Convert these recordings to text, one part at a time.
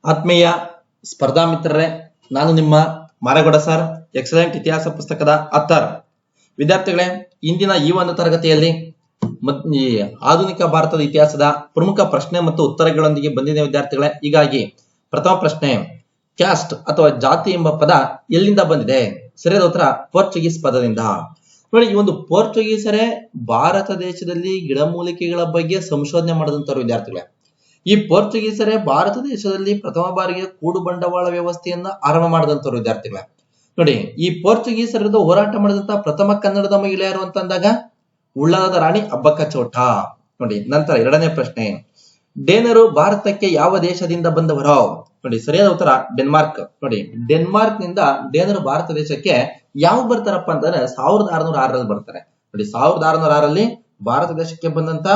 ಆತ್ಮೀಯ ಸ್ಪರ್ಧಾ ಮಿತ್ರರೇ, ನಾನು ನಿಮ್ಮ ಮಾರಗೌಡ ಸರ್, ಎಕ್ಸಲೆಂಟ್ ಇತಿಹಾಸ ಪುಸ್ತಕದ ಅರ್ಥರ್. ವಿದ್ಯಾರ್ಥಿಗಳೇ, ಇಂದಿನ ಈ ಒಂದು ತರಗತಿಯಲ್ಲಿ ಈ ಆಧುನಿಕ ಭಾರತದ ಇತಿಹಾಸದ ಪ್ರಮುಖ ಪ್ರಶ್ನೆ ಮತ್ತು ಉತ್ತರಗಳೊಂದಿಗೆ ಬಂದಿದೆ ವಿದ್ಯಾರ್ಥಿಗಳೇ. ಹೀಗಾಗಿ ಪ್ರಥಮ ಪ್ರಶ್ನೆ, ಕ್ಯಾಸ್ಟ್ ಅಥವಾ ಜಾತಿ ಎಂಬ ಪದ ಎಲ್ಲಿಂದ ಬಂದಿದೆ? ಸರಿಯಾದ ಉತ್ತರ ಪೋರ್ಚುಗೀಸ್ ಪದದಿಂದ. ನೋಡಿ, ಈ ಒಂದು ಪೋರ್ಚುಗೀಸರೇ ಭಾರತ ದೇಶದಲ್ಲಿ ಗಿಡಮೂಲಿಕೆಗಳ ಬಗ್ಗೆ ಸಂಶೋಧನೆ ಮಾಡಿದಂತವ್ರು ವಿದ್ಯಾರ್ಥಿಗಳೇ. ಈ ಪೋರ್ಚುಗೀಸರೇ ಭಾರತ ದೇಶದಲ್ಲಿ ಪ್ರಥಮ ಬಾರಿಗೆ ಕೂಡು ಬಂಡವಾಳ ವ್ಯವಸ್ಥೆಯನ್ನ ಆರಂಭ ಮಾಡಿದಂತವ್ರು ವಿದ್ಯಾರ್ಥಿಗಳೇ. ನೋಡಿ, ಈ ಪೋರ್ಚುಗೀಸರ ವಿರುದ್ಧ ಹೋರಾಟ ಮಾಡಿದಂತ ಪ್ರಥಮ ಕನ್ನಡದ ಮಹಿಳೆ ಯಾರು ಅಂತಂದಾಗ ಉಳ್ಳಾಲದ ರಾಣಿ ಅಬ್ಬಕ್ಕ ಚೋಟ. ನೋಡಿ, ನಂತರ ಎರಡನೇ ಪ್ರಶ್ನೆ, ಡೇನರು ಭಾರತಕ್ಕೆ ಯಾವ ದೇಶದಿಂದ ಬಂದವರು? ನೋಡಿ, ಸರಿಯಾದ ಉತ್ತರ ಡೆನ್ಮಾರ್ಕ್. ನೋಡಿ, ಡೆನ್ಮಾರ್ಕ್ ನಿಂದ ಡೇನರು ಭಾರತ ದೇಶಕ್ಕೆ ಯಾವ ಬರ್ತಾರಪ್ಪ ಅಂತಂದ್ರೆ 1606ರಲ್ಲಿ ಬರ್ತಾರೆ. ನೋಡಿ, 1606ರಲ್ಲಿ ಭಾರತ ದೇಶಕ್ಕೆ ಬಂದಂತ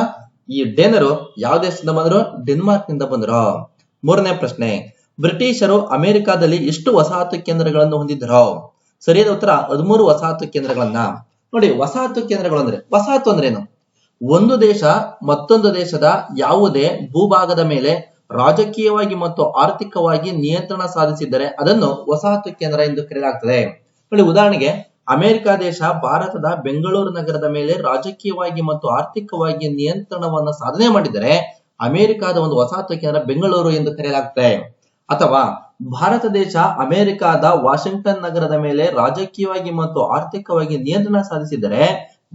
ಈ ಡೇನರು ಯಾವ ದೇಶದಿಂದ ಬಂದ್ರು? ಡೆನ್ಮಾರ್ಕ್ ನಿಂದ ಬಂದ್ರು. ಮೂರನೇ ಪ್ರಶ್ನೆ, ಬ್ರಿಟಿಷರು ಅಮೆರಿಕಾದಲ್ಲಿ ಎಷ್ಟು ವಸಾಹತು ಕೇಂದ್ರಗಳನ್ನು ಹೊಂದಿದ್ರು? ಸರಿಯಾದ ಉತ್ತರ 13 ವಸಾಹತು ಕೇಂದ್ರಗಳನ್ನ. ನೋಡಿ, ವಸಾಹತು ಕೇಂದ್ರಗಳು ಅಂದ್ರೆ ವಸಾಹತು ಅಂದ್ರೆ ಏನು? ಒಂದು ದೇಶ ಮತ್ತೊಂದು ದೇಶದ ಯಾವುದೇ ಭೂಭಾಗದ ಮೇಲೆ ರಾಜಕೀಯವಾಗಿ ಮತ್ತು ಆರ್ಥಿಕವಾಗಿ ನಿಯಂತ್ರಣ ಸಾಧಿಸಿದ್ದರೆ ಅದನ್ನು ವಸಾಹತು ಕೇಂದ್ರ ಎಂದು ಕರೆಯಲಾಗುತ್ತದೆ. ನೋಡಿ, ಉದಾಹರಣೆಗೆ ಅಮೆರಿಕ ದೇಶ ಭಾರತದ ಬೆಂಗಳೂರು ನಗರದ ಮೇಲೆ ರಾಜಕೀಯವಾಗಿ ಮತ್ತು ಆರ್ಥಿಕವಾಗಿ ನಿಯಂತ್ರಣವನ್ನು ಸಾಧನೆ ಮಾಡಿದರೆ ಅಮೆರಿಕದ ಒಂದು ವಸಾಹತು ಕೇಂದ್ರ ಬೆಂಗಳೂರು ಎಂದು ಕರೆಯಲಾಗುತ್ತದೆ. ಅಥವಾ ಭಾರತ ದೇಶ ಅಮೆರಿಕದ ವಾಷಿಂಗ್ಟನ್ ನಗರದ ಮೇಲೆ ರಾಜಕೀಯವಾಗಿ ಮತ್ತು ಆರ್ಥಿಕವಾಗಿ ನಿಯಂತ್ರಣ ಸಾಧಿಸಿದರೆ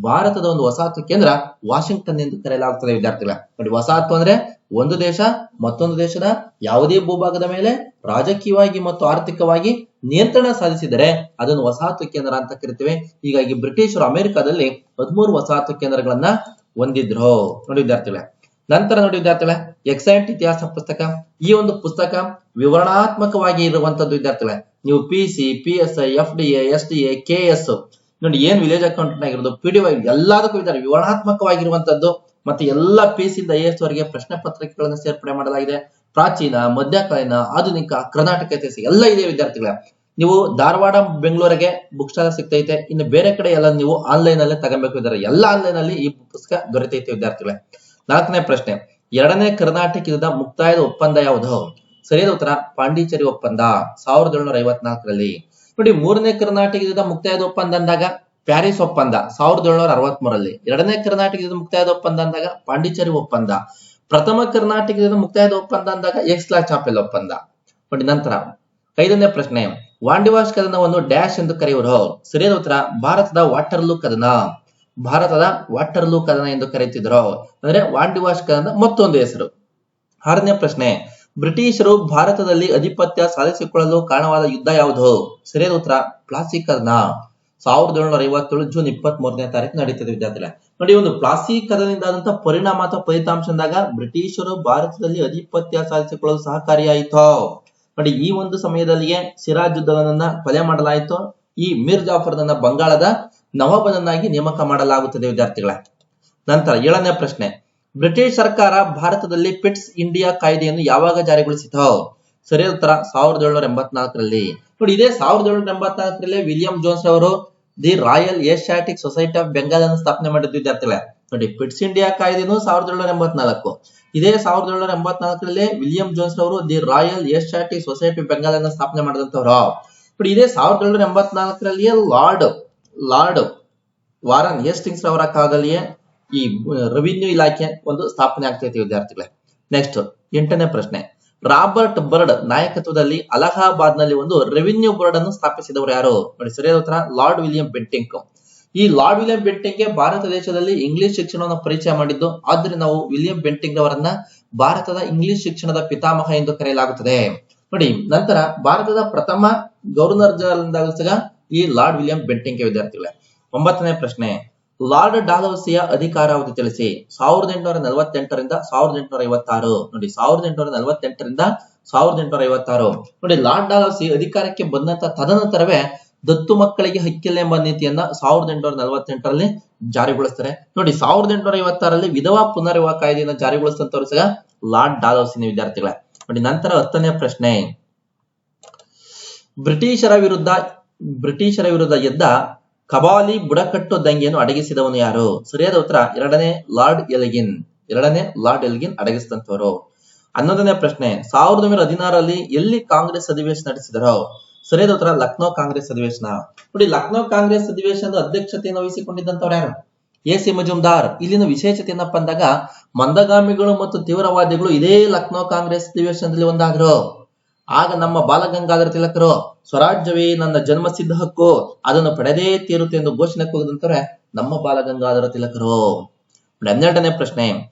ಭಾರತದ ಒಂದು ವಸಾಹತು ಕೇಂದ್ರ ವಾಷಿಂಗ್ಟನ್ ಎಂದು ಕರೆಯಲಾಗುತ್ತದೆ ವಿದ್ಯಾರ್ಥಿಗಳ. ನೋಡಿ, ವಸಾಹತು ಅಂದ್ರೆ ಒಂದು ದೇಶ ಮತ್ತೊಂದು ದೇಶದ ಯಾವುದೇ ಭೂಭಾಗದ ಮೇಲೆ ರಾಜಕೀಯವಾಗಿ ಮತ್ತು ಆರ್ಥಿಕವಾಗಿ ನಿಯಂತ್ರಣ ಸಾಧಿಸಿದರೆ ಅದನ್ನು ವಸಾಹತು ಕೇಂದ್ರ ಅಂತ ಕರಿತೇವೆ. ಹೀಗಾಗಿ ಬ್ರಿಟಿಷರು ಅಮೆರಿಕದಲ್ಲಿ 13 ವಸಾಹತು ಕೇಂದ್ರಗಳನ್ನ ಹೊಂದಿದ್ರು. ನೋಡಿ ವಿದ್ಯಾರ್ಥಿಗಳೇ, ನಂತರ ನೋಡಿ ವಿದ್ಯಾರ್ಥಿಗಳೇ, ಎಕ್ಸಲೆಂಟ್ ಇತಿಹಾಸ ಪುಸ್ತಕ. ಈ ಒಂದು ಪುಸ್ತಕ ವಿವರಣಾತ್ಮಕವಾಗಿ ಇರುವಂತದ್ದು ವಿದ್ಯಾರ್ಥಿಗಳೇ. ನೀವು PC, PSI, FDA, SDA, KS ನೋಡಿ, ಏನ್ ವಿಲೇಜ್ ಅಕೌಂಟೆಂಟ್ ಆಗಿರೋದು, PDO ಎಲ್ಲದಕ್ಕೂ ಇದ್ದಾರೆ, ವಿವರಣಾತ್ಮಕವಾಗಿರುವಂತದ್ದು. ಮತ್ತೆ ಎಲ್ಲ PC ಇಂದ IAS ವರೆಗೆ ಪ್ರಶ್ನೆ ಪತ್ರಿಕೆಗಳನ್ನು ಸೇರ್ಪಡೆ ಮಾಡಲಾಗಿದೆ. ಪ್ರಾಚೀನ, ಮಧ್ಯಕಾಲೀನ, ಆಧುನಿಕ, ಕರ್ನಾಟಕ ಇತಿಹಾಸ ಎಲ್ಲ ಇದೆ ವಿದ್ಯಾರ್ಥಿಗಳೇ. ನೀವು ಧಾರವಾಡ, ಬೆಂಗಳೂರಿಗೆ ಬುಕ್ ಸ್ಟಾಲ್ ಸಿಗ್ತೈತೆ. ಇನ್ನು ಬೇರೆ ಕಡೆ ಎಲ್ಲ ನೀವು ಆನ್ಲೈನ್ ಅಲ್ಲೇ ತಗೊಬೇಕು ಇದ್ದಾರೆ. ಎಲ್ಲ ಆನ್ಲೈನ್ ಅಲ್ಲಿ ಈ ಪುಸ್ತಕ ದೊರೆತೈತೆ ವಿದ್ಯಾರ್ಥಿಗಳೇ. ನಾಲ್ಕನೇ ಪ್ರಶ್ನೆ, ಎರಡನೇ ಕರ್ನಾಟಕ ಯುದ್ಧದ ಮುಕ್ತಾಯದ ಒಪ್ಪಂದ ಯಾವುದು? ಸರಿಯಾದ ಉತ್ತರ ಪಾಂಡಿಚೇರಿ ಒಪ್ಪಂದ 1754ರಲ್ಲಿ. ನೋಡಿ, ಮೂರನೇ ಕರ್ನಾಟಕ ಯುದ್ಧದ ಮುಕ್ತಾಯದ ಒಪ್ಪಂದ ಅಂದಾಗ ಪ್ಯಾರಿಸ್ ಒಪ್ಪಂದ 1763ರಲ್ಲಿ. ಎರಡನೇ ಕರ್ನಾಟಕ ಯುದ್ಧದ ಮುಕ್ತಾಯದ ಒಪ್ಪಂದ ಅಂದಾಗ ಪಾಂಡಿಚೇರಿ ಒಪ್ಪಂದ. ಪ್ರಥಮ ಕರ್ನಾಟಕ ಯುದ್ಧದ ಮುಕ್ತಾಯದ ಒಪ್ಪಂದ ಅಂದಾಗ ಎಕ್ಸ್ಲಾ ಚಾಪೆಲ್ ಒಪ್ಪಂದ. ನೋಡಿ, ನಂತರ ಐದನೇ ಪ್ರಶ್ನೆ, ವಾಂಡಿವಾಶ್ ಕದನವನ್ನು ಡ್ಯಾಶ್ ಎಂದು ಕರೆಯುವರು? ಸರಿಯಾದ ಉತ್ತರ ಭಾರತದ ವಾಟರ್ಲೂ ಕದನ. ಭಾರತದ ವಾಟರ್ಲೂ ಕದನ ಎಂದು ಕರೆಯುತ್ತಿದ್ರು. ಅಂದ್ರೆ ವಾಂಡಿವಾಶ್ ಕದನದ ಮತ್ತೊಂದು ಹೆಸರು. ಆರನೇ ಪ್ರಶ್ನೆ, ಬ್ರಿಟಿಷರು ಭಾರತದಲ್ಲಿ ಅಧಿಪತ್ಯ ಸಾಧಿಸಿಕೊಳ್ಳಲು ಕಾರಣವಾದ ಯುದ್ಧ ಯಾವುದು? ಸರಿಯಾದ ಉತ್ತರ ಪ್ಲಾಸಿ ಕದನ 1757 ಜೂನ್ 23ನೇ ತಾರೀಕು ನಡೀತದೆ ವಿದ್ಯಾರ್ಥಿಗಳೇ. ನೋಡಿ, ಒಂದು ಪ್ಲಾಸಿ ಕದನದಿಂದ ಆದಂತಹ ಪರಿಣಾಮ ಅಥವಾ ಫಲಿತಾಂಶ ಅಂದಾಗ ಬ್ರಿಟಿಷರು ಭಾರತದಲ್ಲಿ ಅಧಿಪತ್ಯ ಸಾಧಿಸಿಕೊಳ್ಳಲು ಸಹಕಾರಿಯಾಯಿತು. ನೋಡಿ, ಈ ಒಂದು ಸಮಯದಲ್ಲಿಯೇ ಸಿರಾಜ್ ಉದ್ದೌಲನನ್ನ ಕೊಲೆ ಮಾಡಲಾಯಿತು. ಈ ಮೀರ್ ಜಾಫರ್ನನ್ನ ಬಂಗಾಳದ ನವಾಬನನ್ನಾಗಿ ನೇಮಕ ಮಾಡಲಾಗುತ್ತದೆ ವಿದ್ಯಾರ್ಥಿಗಳೇ. ನಂತರ ಏಳನೇ ಪ್ರಶ್ನೆ, ಬ್ರಿಟಿಷ್ ಸರ್ಕಾರ ಭಾರತದಲ್ಲಿ ಪಿಟ್ಸ್ ಇಂಡಿಯಾ ಕಾಯ್ದೆಯನ್ನು ಯಾವಾಗ ಜಾರಿಗೊಳಿಸಿತು? ಸರಿಯಾದ ಉತ್ತರ 1784ರಲ್ಲಿ. ನೋಡಿ, ಇದೇ 1784ರಲ್ಲಿ ವಿಲಿಯಂ ಜೋನ್ಸ್ ಅವರು the royal Asiatic society of Bengal ಅನ್ನು ಸ್ಥಾಪನೆ ಮಾಡಿದ್ದು ವಿದ್ಯಾರ್ಥಿಗಳೇ. ನೋಡಿ, ಪಿಟ್ಸ್ ಇಂಡಿಯಾ ಕಾಯ್ದೆನು 1784. ಇದೇ 1784ರಲ್ಲಿ ವಿಲಿಯಂ ಜೋನ್ಸ್ ಅವರು the royal Asiatic society of Bengal ಅನ್ನು ಸ್ಥಾಪನೆ ಮಾಡಿದಂತವ್ರು. ನೋಡಿ, ಇದೇ 1784ರಲ್ಲಿಯೇ ಲಾರ್ಡ್ ವಾರನ್ ಹೇಸ್ಟಿಂಗ್ಸ್ ಅವರ ಕಾಲದಲ್ಲಿಯೇ ಈ ರೆವಿನ್ಯೂ ಇಲಾಖೆ ಒಂದು ಸ್ಥಾಪನೆ ಆಗ್ತೈತಿ ವಿದ್ಯಾರ್ಥಿಗಳೇ. ನೆಕ್ಸ್ಟ್ ಎಂಟನೇ ಪ್ರಶ್ನೆ, ರಾಬರ್ಟ್ ಬರ್ಡ್ ನಾಯಕತ್ವದಲ್ಲಿ ಅಲಹಾಬಾದ್ ನಲ್ಲಿ ಒಂದು ರೆವಿನ್ಯೂ ಬೋರ್ಡ್ ಅನ್ನು ಸ್ಥಾಪಿಸಿದವರು ಯಾರು? ನೋಡಿ, ಸರಿಯಾದ ಉತ್ತರ ಲಾರ್ಡ್ ವಿಲಿಯಂ ಬೆಂಟಿಂಕ್. ಈ ಲಾರ್ಡ್ ವಿಲಿಯಂ ಬೆಂಟಿಂಕ್ ಭಾರತ ದೇಶದಲ್ಲಿ ಇಂಗ್ಲಿಷ್ ಶಿಕ್ಷಣವನ್ನು ಪರಿಚಯ ಮಾಡಿದ್ದು. ಆದ್ರೆ ನಾವು ವಿಲಿಯಂ ಬೆಂಟಿಂಕ್ ಅವರನ್ನ ಭಾರತದ ಇಂಗ್ಲಿಷ್ ಶಿಕ್ಷಣದ ಪಿತಾಮಹ ಎಂದು ಕರೆಯಲಾಗುತ್ತದೆ. ನೋಡಿ, ನಂತರ ಭಾರತದ ಪ್ರಥಮ ಗವರ್ನರ್ ಜನರಲ್ ಈ ಲಾರ್ಡ್ ವಿಲಿಯಂ ಬೆಂಟಿಂಕ್ ವಿದ್ಯಾರ್ಥಿಗಳೇ. ಒಂಬತ್ತನೇ ಪ್ರಶ್ನೆ, ಲಾರ್ಡ್ ಡಾಲೌಸಿಯ ಅಧಿಕಾರಾವಧಿ ತಿಳಿಸಿ? 1848ರಿಂದ 1856. ನೋಡಿ, 1848ರಿಂದ 1856. ನೋಡಿ, ಲಾರ್ಡ್ ಡಾಲೌಸಿ ಅಧಿಕಾರಕ್ಕೆ ಬಂದಂತ ತದನಂತರವೇ ದತ್ತು ಮಕ್ಕಳಿಗೆ ಹಕ್ಕಿಲ್ಲ ಎಂಬ ನೀತಿಯನ್ನ 1848ರಲ್ಲಿ ಜಾರಿಗೊಳಿಸ್ತಾರೆ. ನೋಡಿ, 1856ರಲ್ಲಿ ವಿಧವಾ ಪುನರ್ವಿವಾಹ ಕಾಯ್ದೆಯನ್ನು ಜಾರಿಗೊಳಿಸಿದಂತವರು ಸಹ ಲಾರ್ಡ್ ಡಾಲೌಸಿನ ವಿದ್ಯಾರ್ಥಿಗಳೇ. ನೋಡಿ, ನಂತರ 10ನೇ ಪ್ರಶ್ನೆ, ಬ್ರಿಟಿಷರ ವಿರುದ್ಧ ಎದ್ದ ಕಬಾಲಿ ಬುಡಕಟ್ಟು ದಂಗೆಯನ್ನು ಅಡಗಿಸಿದವನು ಯಾರು? ಸರಿಯಾದ ಉತ್ತರ ಎರಡನೇ ಲಾರ್ಡ್ ಎಲ್ಗಿನ್ ಅಡಗಿಸಿದಂತವರು. 11ನೇ ಪ್ರಶ್ನೆ 1916ರಲ್ಲಿ ಎಲ್ಲಿ ಕಾಂಗ್ರೆಸ್ ಅಧಿವೇಶನ ನಡೆಸಿದರು? ಸರಿಯಾದ ಉತ್ತರ ಲಕ್ನೋ ಕಾಂಗ್ರೆಸ್ ಅಧಿವೇಶನ. ನೋಡಿ, ಲಕ್ನೋ ಕಾಂಗ್ರೆಸ್ ಅಧಿವೇಶನದ ಅಧ್ಯಕ್ಷತೆಯನ್ನು ವಹಿಸಿಕೊಂಡಿದ್ದಂತವ್ರು ಯಾರು? ಎ.ಸಿ. ಮಜುಮ್ದಾರ್. ಇಲ್ಲಿನ ವಿಶೇಷತೆ ಏನಪ್ಪಾ ಅಂದಾಗ ಮಂದಗಾಮಿಗಳು ಮತ್ತು ತೀವ್ರವಾದಿಗಳು ಇದೇ ಲಕ್ನೋ ಕಾಂಗ್ರೆಸ್ ಅಧಿವೇಶನದಲ್ಲಿ ಒಂದಾದ್ರು. ಆಗ ನಮ್ಮ ಬಾಲಗಂಗಾಧರ ತಿಲಕರು ಸ್ವರಾಜ್ಯವೇ ನನ್ನ ಜನ್ಮಸಿದ್ಧ ಹಕ್ಕು, ಅದನ್ನು ಪಡೆದೇ ತೀರುತ್ತೆ ಎಂದು ಘೋಷಣೆ ಕೂಗಿದಂತವ್ರೆ ನಮ್ಮ ಬಾಲಗಂಗಾಧರ ತಿಲಕರು. 12ನೇ ಪ್ರಶ್ನೆ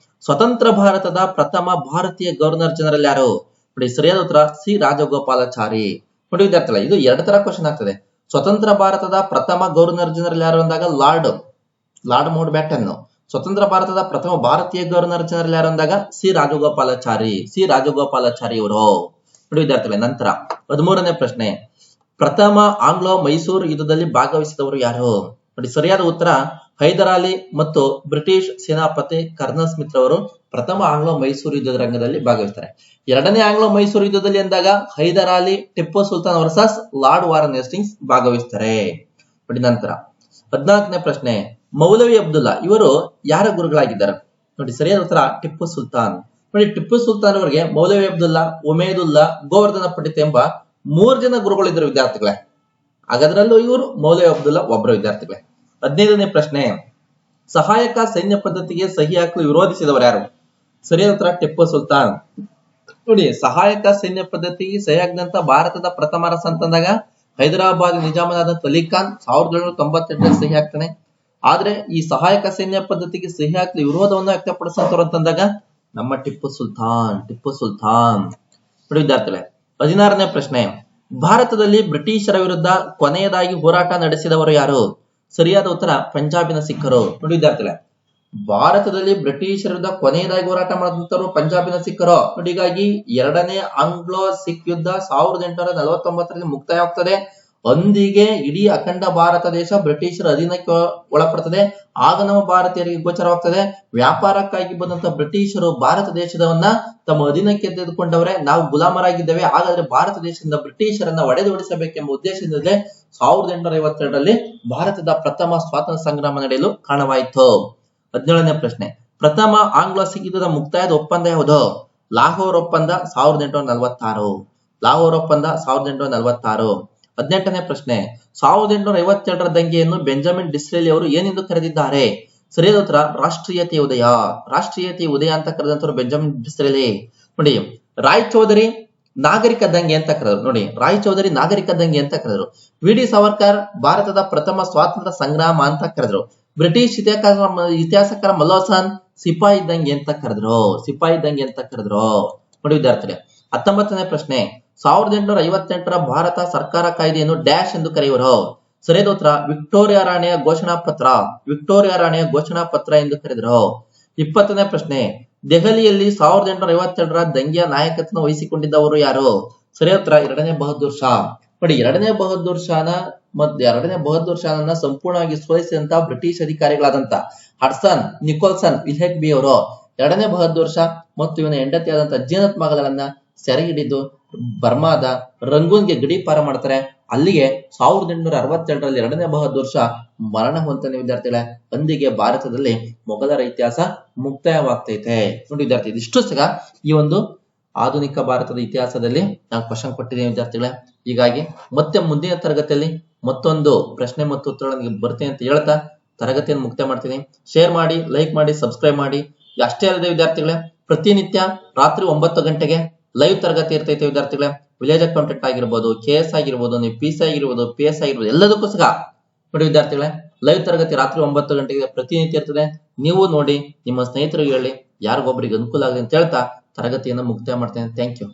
ಸ್ವತಂತ್ರ ಭಾರತದ ಪ್ರಥಮ ಭಾರತೀಯ ಗವರ್ನರ್ ಜನರಲ್ ಯಾರು? ನೋಡಿ, ಸರಿಯಾದ ಉತ್ತರ ಸಿ ರಾಜಗೋಪಾಲಾಚಾರಿ. ನೋಡಿ ವಿದ್ಯಾರ್ಥಿಗಳ, ಇದು 2 ತರ ಕ್ವಶನ್ ಆಗ್ತದೆ. ಸ್ವತಂತ್ರ ಭಾರತದ ಪ್ರಥಮ ಗವರ್ನರ್ ಜನರಲ್ ಯಾರು ಅಂದಾಗ ಲಾರ್ಡ್ ಮೌಂಟ್ ಬ್ಯಾಟನ್. ಸ್ವತಂತ್ರ ಭಾರತದ ಪ್ರಥಮ ಭಾರತೀಯ ಗವರ್ನರ್ ಜನರಲ್ ಯಾರು ಅಂದಾಗ ಸಿ ರಾಜಗೋಪಾಲಾಚಾರಿ ಅವರು. ನೋಡಿ ವಿದ್ಯಾರ್ಥಿಗಳೇ, ನಂತರ 13ನೇ ಪ್ರಶ್ನೆ ಪ್ರಥಮ ಆಂಗ್ಲೋ ಮೈಸೂರು ಯುದ್ಧದಲ್ಲಿ ಭಾಗವಹಿಸಿದವರು ಯಾರು? ನೋಡಿ, ಸರಿಯಾದ ಉತ್ತರ ಹೈದರ್ ಅಲಿ ಮತ್ತು ಬ್ರಿಟಿಷ್ ಸೇನಾಪತಿ ಕರ್ನಲ್ ಸ್ಮಿತ್ ಅವರು ಪ್ರಥಮ ಆಂಗ್ಲೋ ಮೈಸೂರು ಯುದ್ಧದ ರಂಗದಲ್ಲಿ ಭಾಗವಹಿಸ್ತಾರೆ. 2ನೇ ಆಂಗ್ಲೋ ಮೈಸೂರು ಯುದ್ಧದಲ್ಲಿ ಅಂದಾಗ Haider Ali Tipu Sultan versus Lord Warren Hastings ಭಾಗವಹಿಸ್ತಾರೆ. ನೋಡಿ, ನಂತರ 14ನೇ ಪ್ರಶ್ನೆ ಮೌಲವಿ ಅಬ್ದುಲ್ಲಾ ಇವರು ಯಾರ ಗುರುಗಳಾಗಿದ್ದಾರೆ? ನೋಡಿ, ಸರಿಯಾದ ಉತ್ತರ ಟಿಪ್ಪು ಸುಲ್ತಾನ್. ನೋಡಿ, ಟಿಪ್ಪು ಸುಲ್ತಾನ್ ಅವರಿಗೆ ಮೌಲವಿ ಅಬ್ದುಲ್ಲಾ, ಉಮೇದುಲ್ಲಾ, ಗೋವರ್ಧನ ಪಂಡಿತ್ ಎಂಬ 3 ಜನ ಗುರುಗಳಿದ್ದರು ವಿದ್ಯಾರ್ಥಿಗಳೇ. ಹಾಗಾದ್ರಲ್ಲೂ ಇವರು ಮೌಲವಿ ಅಬ್ದುಲ್ಲಾ ಒಬ್ಬರು ವಿದ್ಯಾರ್ಥಿಗಳೇ. 15ನೇ ಪ್ರಶ್ನೆ ಸಹಾಯಕ ಸೈನ್ಯ ಪದ್ಧತಿಗೆ ಸಹಿ ಹಾಕಲು ವಿರೋಧಿಸಿದವರು ಯಾರು? ಸರಿಯಾದ ಉತ್ತರ ಟಿಪ್ಪು ಸುಲ್ತಾನ್. ನೋಡಿ, ಸಹಾಯಕ ಸೈನ್ಯ ಪದ್ಧತಿಗೆ ಸಹಿ ಹಾಕಿದಂತ ಭಾರತದ ಪ್ರಥಮ ಅರಸ ಅಂತಂದಾಗ ಹೈದರಾಬಾದ್ ನಿಜಾಮನಾದ ಅಲಿ ಖಾನ್ 1798 ಸಹಿ ಹಾಕ್ತಾನೆ. ಆದ್ರೆ ಈ ಸಹಾಯಕ ಸೈನ್ಯ ಪದ್ಧತಿಗೆ ಸಹಿ ಹಾಕಲು ವಿರೋಧವನ್ನು ವ್ಯಕ್ತಪಡಿಸಂತವ್ರು ಅಂತಂದಾಗ ನಮ್ಮ ಟಿಪ್ಪು ಸುಲ್ತಾನ್. ನೋಡಿ ವಿದ್ಯಾರ್ಥಿಗಳೇ, 16ನೇ ಪ್ರಶ್ನೆ ಭಾರತದಲ್ಲಿ ಬ್ರಿಟಿಷರ ವಿರುದ್ಧ ಕೊನೆಯದಾಗಿ ಹೋರಾಟ ನಡೆಸಿದವರು ಯಾರು? ಸರಿಯಾದ ಉತ್ತರ ಪಂಜಾಬಿನ ಸಿಖ್ಖರು. ನೋಡಿ ವಿದ್ಯಾರ್ಥಿಗಳೇ, ಭಾರತದಲ್ಲಿ ಬ್ರಿಟಿಷರ ವಿರುದ್ಧ ಕೊನೆಯದಾಗಿ ಹೋರಾಟ ಮಾಡಿದಂತವರು ಪಂಜಾಬಿನ ಸಿಖ್ಖರು. ನೋಡಿ, ಹೀಗಾಗಿ 2ನೇ ಆಂಗ್ಲೋ ಸಿಖ್ ಯುದ್ಧ 1849ರಲ್ಲಿ ಮುಕ್ತಾಯವಾಗ್ತದೆ. ಅಂದಿಗೆ ಇಡೀ ಅಖಂಡ ಭಾರತ ದೇಶ ಬ್ರಿಟಿಷರ ಅಧೀನಕ್ಕೆ ಒಳಪಡ್ತದೆ. ಆಗ ನಮ್ಮ ಭಾರತೀಯರಿಗೆ ಗೋಚರವಾಗ್ತದೆ ವ್ಯಾಪಾರಕ್ಕಾಗಿ ಬಂದಂತ ಬ್ರಿಟಿಷರು ಭಾರತ ದೇಶದವನ್ನ ತಮ್ಮ ಅಧೀನಕ್ಕೆ ತೆಗೆದುಕೊಂಡವರೆ, ನಾವು ಗುಲಾಮರಾಗಿದ್ದೇವೆ, ಹಾಗಾದ್ರೆ ಭಾರತ ದೇಶದಿಂದ ಬ್ರಿಟಿಷರನ್ನ ಒಡೆದೋಡಿಸಬೇಕೆಂಬ ಉದ್ದೇಶದಿಂದಲೇ 1852ರಲ್ಲಿ ಭಾರತದ ಪ್ರಥಮ ಸ್ವಾತಂತ್ರ್ಯ ಸಂಗ್ರಾಮ ನಡೆಯಲು ಕಾರಣವಾಯಿತು. 17ನೇ ಪ್ರಶ್ನೆ ಪ್ರಥಮ ಆಂಗ್ಲೋ ಸಿಖ್ ಯುದ್ಧದ ಮುಕ್ತಾಯದ ಒಪ್ಪಂದ ಯಾವುದು? ಲಾಹೋರ್ ಒಪ್ಪಂದ 1846. 18ನೇ ಪ್ರಶ್ನೆ 1852ರ ದಂಗೆಯನ್ನು ಬೆಂಜಮಿನ್ ಡಿಸ್ರೇಲಿ ಅವರು ಏನೆಂದು ಕರೆದಿದ್ದಾರೆ? ಸರಿಯಾದ ಉತ್ತರ ರಾಷ್ಟ್ರೀಯತೆಯ ಉದಯ ಅಂತ ಕರೆದಂತವರು ಬೆಂಜಮಿನ್ ಡಿಸ್ರೇಲಿ. ನೋಡಿ, ರಾಯ್ ಚೌಧರಿ ನಾಗರಿಕ ದಂಗೆ ಅಂತ ಕರೆದ್ರು. ನೋಡಿ, ರಾಯ್ ಚೌಧರಿ ನಾಗರಿಕ ದಂಗೆ ಅಂತ ಕರೆದ್ರು. ವಿ.ಡಿ. ಸಾವರ್ಕರ್ ಭಾರತದ ಪ್ರಥಮ ಸ್ವಾತಂತ್ರ್ಯ ಸಂಗ್ರಾಮ ಅಂತ ಕರೆದ್ರು. ಬ್ರಿಟಿಷ್ ಇತಿಹಾಸಕಾರ ಮಲ್ಲೋಸನ್ ಸಿಪಾಯಿ ದಂಗೆ ಅಂತ ಕರೆದ್ರು. ನೋಡಿ ವಿದ್ಯಾರ್ಥಿಗಳೇ, 19ನೇ ಪ್ರಶ್ನೆ 1858ರ ಭಾರತ ಸರ್ಕಾರ ಕಾಯ್ದೆಯನ್ನು ಡ್ಯಾಶ್ ಎಂದು ಕರೆಯುವರು? ಸರಿಯಾದ ಉತ್ತರ ವಿಕ್ಟೋರಿಯಾ ರಾಣಿಯ ಘೋಷಣಾ ಪತ್ರ ಎಂದು ಕರೆದರು. 20ನೇ ಪ್ರಶ್ನೆ ದೆಹಲಿಯಲ್ಲಿ 1852ರ ದಂಗೆಯ ನಾಯಕತ್ವ ವಹಿಸಿಕೊಂಡಿದ್ದವರು ಯಾರು? ಸರಿಯಾದ ಉತ್ತರ 2ನೇ ಬಹದ್ದೂರ್ ಶಾ. ನೋಡಿ, 2ನೇ ಬಹದ್ದೂರ್ ಶಾನನ್ನ ಸಂಪೂರ್ಣವಾಗಿ ಸೋಲಿಸಿದಂತ ಬ್ರಿಟಿಷ್ ಅಧಿಕಾರಿಗಳಾದಂತ ಹಡ್ಸನ್, ನಿಕೋಲ್ಸನ್, ವಿಲ್ಹೆಟ್ ಬಿ ಅವರು 2ನೇ ಬಹದ್ದೂರ್ ಶಾ ಮತ್ತು ಇವನ ಹೆಂಡತಿಯಾದಂತ ಜೀನತ್ ಮಗಳನ್ನ ಸೆರೆ ಹಿಡಿದು ಬರ್ಮಾದ ರಂಗೂನ್ಗೆ ಗಡೀಪಾರ ಮಾಡ್ತಾರೆ. ಅಲ್ಲಿಗೆ 1862ರಲ್ಲಿ 2ನೇ ಬಹದ್ದೂರ್ ಶಾ ಮರಣ ಹೊಂತಾನೆ ವಿದ್ಯಾರ್ಥಿಗಳೇ. ಅಂದಿಗೆ ಭಾರತದಲ್ಲಿ ಮೊಘಲರ ಇತಿಹಾಸ ಮುಕ್ತಾಯವಾಗ್ತೈತೆ. ನೋಡಿ ವಿದ್ಯಾರ್ಥಿ, ಇದಿಷ್ಟು ಸಹ ಈ ಒಂದು ಆಧುನಿಕ ಭಾರತದ ಇತಿಹಾಸದಲ್ಲಿ ನಾನು ಕ್ವಶನ್ ಕೊಟ್ಟಿದ್ದೇನೆ ವಿದ್ಯಾರ್ಥಿಗಳೇ. ಹೀಗಾಗಿ ಮತ್ತೆ ಮುಂದಿನ ತರಗತಿಯಲ್ಲಿ ಮತ್ತೊಂದು ಪ್ರಶ್ನೆ ಮತ್ತು ಉತ್ತರಗಳಿಗೆ ಬರ್ತೀನಿ ಅಂತ ಹೇಳ್ತಾ ತರಗತಿಯನ್ನು ಮುಕ್ತಾಯ ಮಾಡ್ತೀನಿ. ಶೇರ್ ಮಾಡಿ, ಲೈಕ್ ಮಾಡಿ, ಸಬ್ಸ್ಕ್ರೈಬ್ ಮಾಡಿ. ಅಷ್ಟೇ ಅಲ್ಲದೆ ವಿದ್ಯಾರ್ಥಿಗಳೇ, ಪ್ರತಿನಿತ್ಯ ರಾತ್ರಿ 9 ಗಂಟೆಗೆ ಲೈವ್ ತರಗತಿ ಇರ್ತೈತೆ ವಿದ್ಯಾರ್ಥಿಗಳೇ. ವಿಲೇಜ್ ಅಕೌಂಟೆಂಟ್ ಆಗಿರ್ಬೋದು, KS ಆಗಿರ್ಬೋದು, ನೀವು PC ಆಗಿರ್ಬೋದು, PS ಆಗಿರ್ಬೋದು, ಎಲ್ಲದಕ್ಕೂ ಸಹ ನೋಡಿ ವಿದ್ಯಾರ್ಥಿಗಳೇ, ಲೈವ್ ತರಗತಿ ರಾತ್ರಿ 9 ಗಂಟೆಗೆ ಪ್ರತಿನಿತ್ಯ ಇರ್ತದೆ. ನೀವು ನೋಡಿ, ನಿಮ್ಮ ಸ್ನೇಹಿತರಿಗೆ ಹೇಳಿ, ಯಾರಿಗೊಬ್ಬರಿಗೆ ಅನುಕೂಲ ಆಗಲಿ ಅಂತ ಹೇಳ್ತಾ ತರಗತಿಯನ್ನು ಮುಕ್ತಾಯ ಮಾಡ್ತೇನೆ. Thank you.